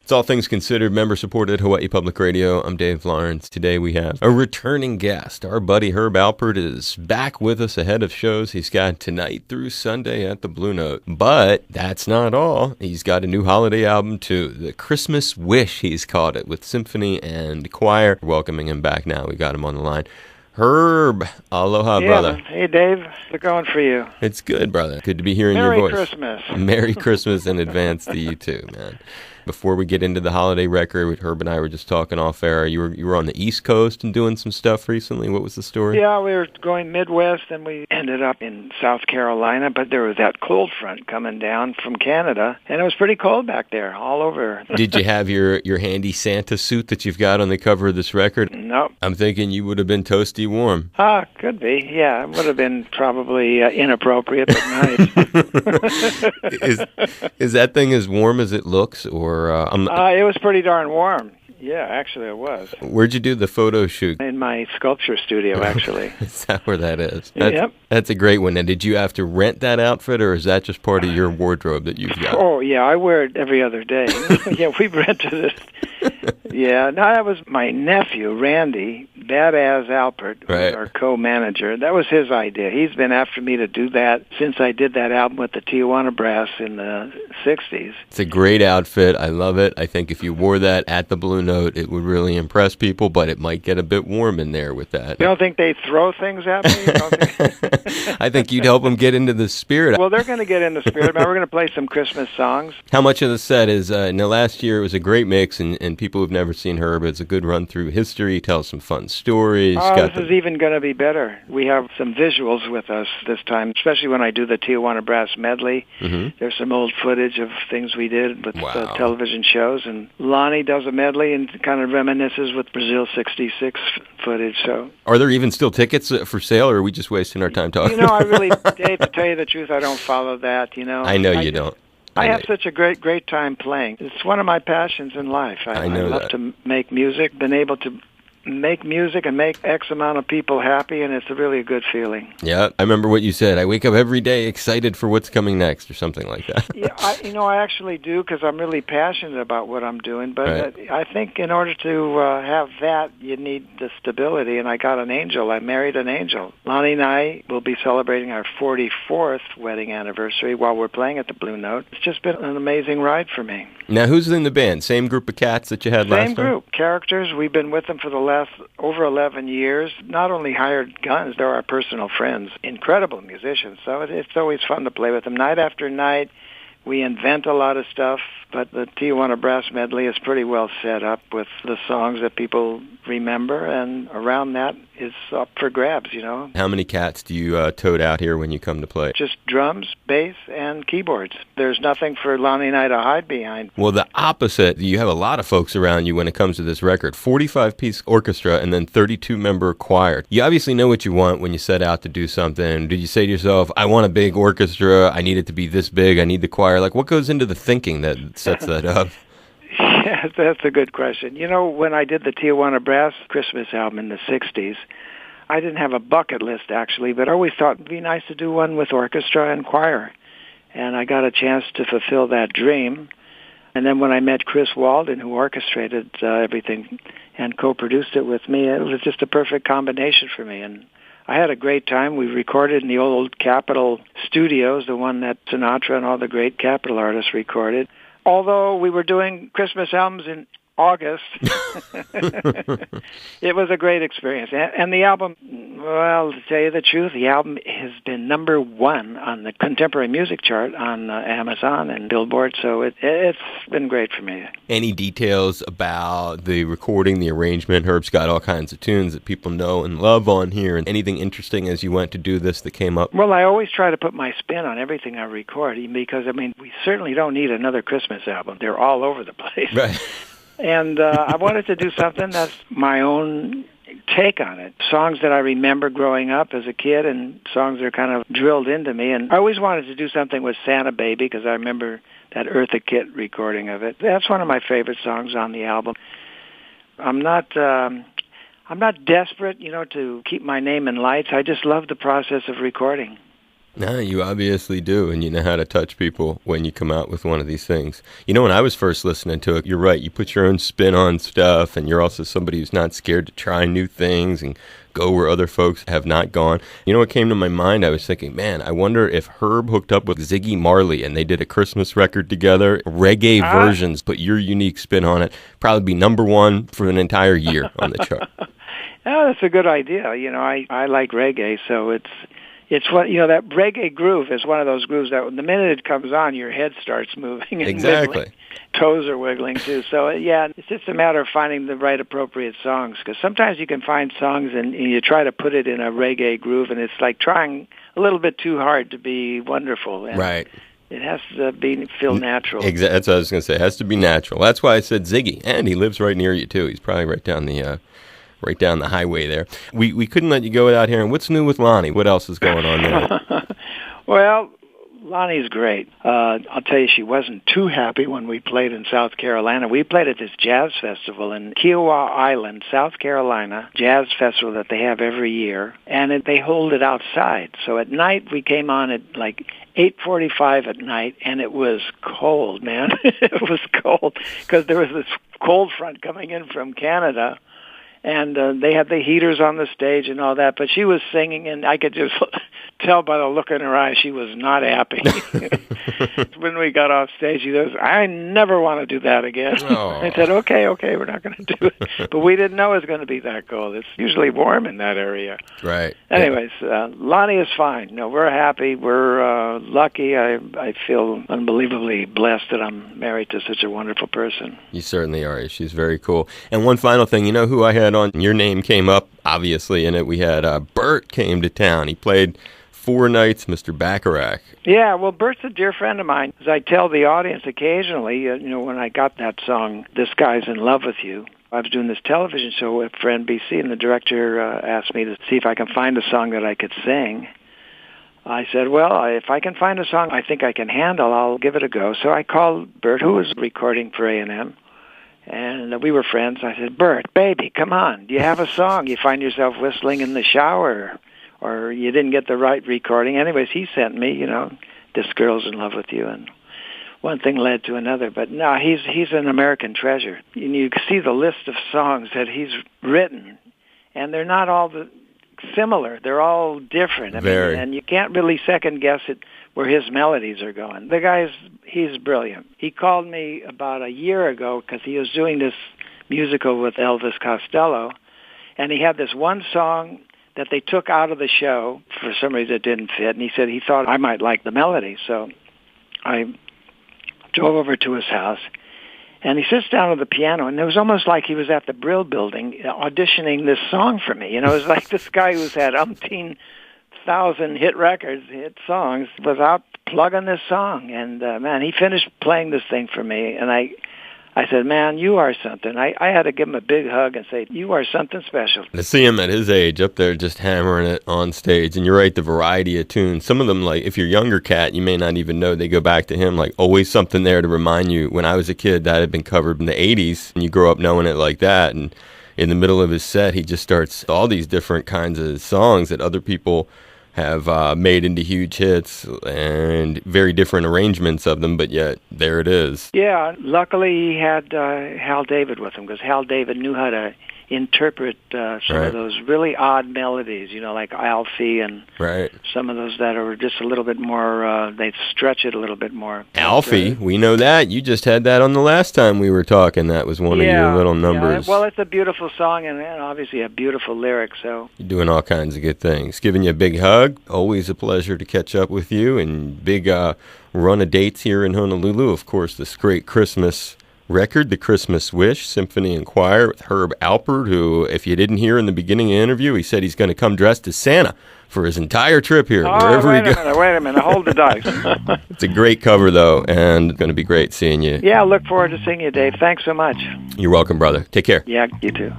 It's All Things Considered, member-supported Hawaii Public Radio. I'm Dave Lawrence. Today we have a returning guest. Our buddy Herb Alpert is back with us ahead of shows he's got tonight through Sunday at the Blue Note. But that's not all. He's got a new holiday album, too. The Christmas Wish, he's called it, with symphony and choir. Welcoming him back now. We got him on the line. Herb, aloha, brother. Hey, Dave. How's it going for you? It's good, brother. Good to be hearing Merry your voice. Christmas. Merry Christmas in advance to you, too, man. Before we get into the holiday record, Herb and I were just talking off air. You were on the East Coast and doing some stuff recently. What was the story? Yeah, we were going Midwest, and we ended up in South Carolina, but there was that cold front coming down from Canada, and it was pretty cold back there, all over. Did you have your handy Santa suit that you've got on the cover of this record? Nope. I'm thinking you would have been toasty warm. Could be. Yeah, it would have been probably inappropriate, but nice. Is that thing as warm as it looks, or it was pretty darn warm. Yeah, actually it was. Where'd you do the photo shoot? In my sculpture studio, actually. Is that where that is? Yep. That's a great one. And did you have to rent that outfit, or is that just part of your wardrobe that you've got? Oh, yeah, I wear it every other day. Yeah, we rented it. Yeah, no, that was my nephew, Randy, Badass Alpert, who was our co-manager. That was his idea. He's been after me to do that since I did that album with the Tijuana Brass in the 60s. It's a great outfit. I love it. I think if you wore that at the Blue Note, it would really impress people, but it might get a bit warm in there with that. You don't think they throw things at me? I think you'd help them get into the spirit. Well, they're going to get in the spirit. Now we're going to play some Christmas songs. How much of the set is, last year it was a great mix, and people who've never seen Herb, it's a good run through history, tells some fun stories. This is even going to be better. We have some visuals with us this time, especially when I do the Tijuana Brass medley. Mm-hmm. There's some old footage of things we did with television shows, and Lonnie does a medley and kind of reminisces with Brazil 66 footage. So, are there even still tickets for sale, or are we just wasting our time talking? I really, Dave, to tell you the truth, I don't follow that, I know you don't. I have such a great time playing. It's one of my passions in life. I love to make music, been able to make music and make X amount of people happy, and it's really a good feeling. Yeah, I remember what you said. I wake up every day excited for what's coming next, or something like that. Yeah, I actually do, because I'm really passionate about what I'm doing, but I think in order to have that, you need the stability, and I got an angel. I married an angel. Lonnie and I will be celebrating our 44th wedding anniversary while we're playing at the Blue Note. It's just been an amazing ride for me. Now, who's in the band? Same group of cats that you had last time? Same group. Characters. We've been with them for the last over 11 years. Not only hired guns, they're our personal friends. Incredible musicians. So it's always fun to play with them. Night after night, we invent a lot of stuff, but the Tijuana Brass medley is pretty well set up with the songs that people remember, and around that is up for grabs, How many cats do you tote out here when you come to play? Just drums, bass, and keyboards. There's nothing for Lonnie and I to hide behind. Well, the opposite, you have a lot of folks around you when it comes to this record. 45-piece orchestra and then 32-member choir. You obviously know what you want when you set out to do something. Did you say to yourself, I want a big orchestra, I need it to be this big, I need the choir? Like, what goes into the thinking that sets that up? Yeah, that's a good question. When I did the Tijuana Brass Christmas album in the 60s, I didn't have a bucket list, actually, but I always thought it'd be nice to do one with orchestra and choir. And I got a chance to fulfill that dream. And then when I met Chris Walden, who orchestrated everything and co-produced it with me, it was just a perfect combination for me. And I had a great time. We recorded in the old Capitol studios, the one that Sinatra and all the great Capitol artists recorded. Although we were doing Christmas albums in August, it was a great experience. And the album, well, to tell you the truth, the album has been number one on the contemporary music chart on Amazon and Billboard, so it's been great for me. Any details about the recording, the arrangement? Herb's got all kinds of tunes that people know and love on here. And anything interesting as you went to do this that came up? Well, I always try to put my spin on everything I record, because, we certainly don't need another Christmas album. They're all over the place. Right. And I wanted to do something that's my own take on it. Songs that I remember growing up as a kid, and songs that are kind of drilled into me. And I always wanted to do something with Santa Baby, because I remember that Eartha Kitt recording of it. That's one of my favorite songs on the album. I'm not desperate, to keep my name in lights. I just love the process of recording. No, you obviously do, and you know how to touch people when you come out with one of these things. You know, when I was first listening to it, you're right, you put your own spin on stuff, and you're also somebody who's not scared to try new things and go where other folks have not gone. You know what came to my mind? I was thinking, man, I wonder if Herb hooked up with Ziggy Marley and they did a Christmas record together, reggae versions, put your unique spin on it, probably be number one for an entire year on the chart. Oh, that's a good idea. You know, I like reggae, so it's what, you know, that reggae groove is one of those grooves that the minute it comes on, your head starts moving and Exactly. wiggling. Toes are wiggling too. So yeah, it's just a matter of finding the right appropriate songs, because sometimes you can find songs and you try to put it in a reggae groove, and it's like trying a little bit too hard to be wonderful. And Right. it has to feel natural. Exactly. That's what I was going to say. It has to be natural. That's why I said Ziggy, and he lives right near you too. He's probably right down the highway there. We couldn't let you go without hearing what's new with Lonnie. What else is going on there? Well, Lonnie's great. I'll tell you, she wasn't too happy when we played in South Carolina. We played at this jazz festival in Kiowa Island, South Carolina, jazz festival that they have every year, and they hold it outside. So at night, we came on at like 8:45 at night, and it was cold, man. It was cold because there was this cold front coming in from Canada. And they had the heaters on the stage and all that, but she was singing, and I could just tell by the look in her eyes she was not happy. When we got off stage, she goes, "I never want to do that again." I said, okay, we're not going to do it. But we didn't know it was going to be that cold. It's usually warm in that area. Right. Anyways, Lonnie is fine. No, we're happy. We're lucky. I feel unbelievably blessed that I'm married to such a wonderful person. You certainly are. She's very cool. And one final thing, you know who I had on? Your name came up, obviously, in it. We had Bert came to town. He played 4 nights, Mr. Bacharach. Yeah, well, Bert's a dear friend of mine. As I tell the audience occasionally, when I got that song, This Guy's in Love with You, I was doing this television show for NBC, and the director asked me to see if I can find a song that I could sing. I said, well, if I can find a song I think I can handle, I'll give it a go. So I called Bert, who was recording for A&M, and we were friends. I said, Bert, baby, come on. Do you have a song? You find yourself whistling in the shower, or you didn't get the right recording. Anyways, he sent me, This Girl's in Love with You, and one thing led to another. But no, he's an American treasure. And you see the list of songs that he's written, and they're not all similar. They're all different. I mean, and you can't really second guess it where his melodies are going. The he's brilliant. He called me about a year ago because he was doing this musical with Elvis Costello, and he had this one song that they took out of the show for some reason it didn't fit, and he said he thought I might like the melody. So I drove over to his house, and he sits down at the piano, and it was almost like he was at the Brill Building auditioning this song for me. It was like this guy who's had umpteen thousand hit songs, was out plugging this song. And, man, he finished playing this thing for me, and I said, man, you are something. I had to give him a big hug and say, you are something special. To see him at his age up there just hammering it on stage, and you're right, the variety of tunes. Some of them, like, if you're a younger cat, you may not even know they go back to him, like, always something there to remind you. When I was a kid, that had been covered in the 80s, and you grow up knowing it like that, and in the middle of his set, he just starts all these different kinds of songs that other people have made into huge hits and very different arrangements of them, but yet there it is. Yeah, luckily he had Hal David with him, because Hal David knew how to interpret some of those really odd melodies, like Alfie and some of those that are just a little bit more, they stretch it a little bit more. Alfie, we know that. You just had that on the last time we were talking. That was one of your little numbers. Yeah. Well, it's a beautiful song and obviously a beautiful lyric. So you're doing all kinds of good things. Giving you a big hug. Always a pleasure to catch up with you, and big run of dates here in Honolulu. Of course, this great Christmas record, The Christmas Wish, Symphony and Choir with Herb Alpert, who, if you didn't hear in the beginning of the interview, he said he's going to come dressed as Santa for his entire trip here, wherever he goes. Wait a minute, hold the dice. It's a great cover, though, and it's going to be great seeing you. Yeah, I look forward to seeing you, Dave. Thanks so much. You're welcome, brother. Take care. Yeah, you too.